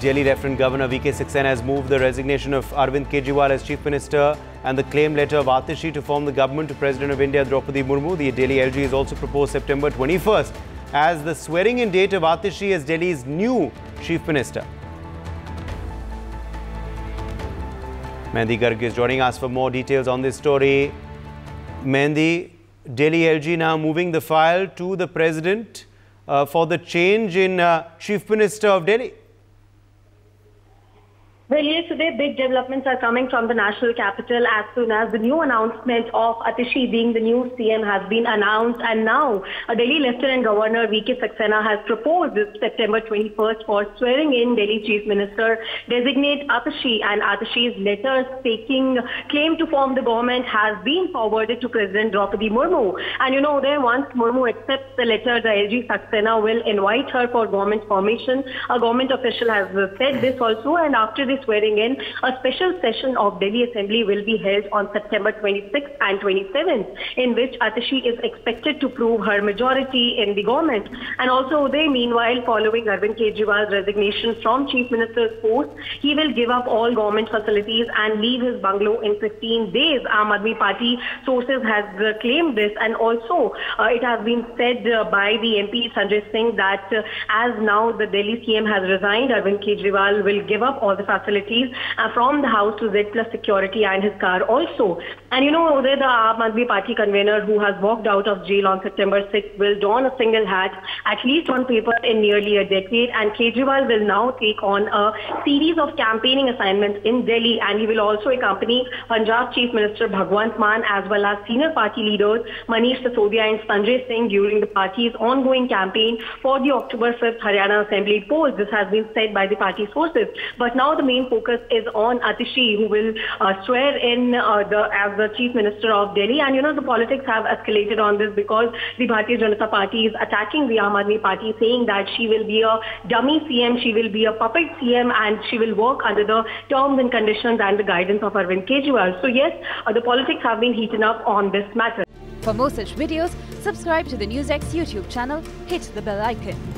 Delhi Lieutenant Governor V.K. Saxena has moved the resignation of Arvind Kejriwal as Chief Minister and the claim letter of Atishi to form the government to President of India Draupadi Murmu. The Delhi LG has also proposed September 21st as the swearing-in date of Atishi as Delhi's new Chief Minister. Mehndi Garg is joining us for more details on this story. Mehndi, Delhi LG now moving the file to the President for the change in Chief Minister of Delhi. Well, yes, today big developments are coming from the national capital as soon as the new announcement of Atishi being the new CM has been announced, and now Delhi Lieutenant Governor V.K. Saxena has proposed this September 21st for swearing in Delhi Chief Minister designate Atishi, and Atishi's letters taking claim to form the government has been forwarded to President Draupadi Murmu. And once Murmu accepts the letter, the LG Saxena will invite her for government formation. A government official has said this also, and after this swearing in, a special session of Delhi Assembly will be held on September 26th and 27th, in which Atishi is expected to prove her majority in the government. And also, meanwhile, following Arvind Kejriwal's resignation from Chief Minister's post, he will give up all government facilities and leave his bungalow in 15 days. Aam Aadmi Party sources has claimed this, and also it has been said by the MP Sanjay Singh that as now the Delhi CM has resigned, Arvind Kejriwal will give up all the facilities from the house to Z plus security and his car also. And the Aam Aadmi Party convener who has walked out of jail on September 6th will don a single hat, at least on paper, in nearly a decade. And Kejriwal will now take on a series of campaigning assignments in Delhi, and he will also accompany Punjab Chief Minister Bhagwant Mann as well as senior party leaders Manish Sisodia and Sanjay Singh during the party's ongoing campaign for the October 5th Haryana Assembly polls. This has been said by the party sources. But now the main focus is on Atishi, who will swear in as the Chief Minister of Delhi. And the politics have escalated on this because the Bharatiya Janata Party is attacking the Aam Aadmi Party, saying that she will be a dummy CM, she will be a puppet CM, and she will work under the terms and conditions and the guidance of Arvind Kejriwal. So yes, the politics have been heating up on this matter. For more such videos, subscribe to the NewsX YouTube channel, hit the bell icon.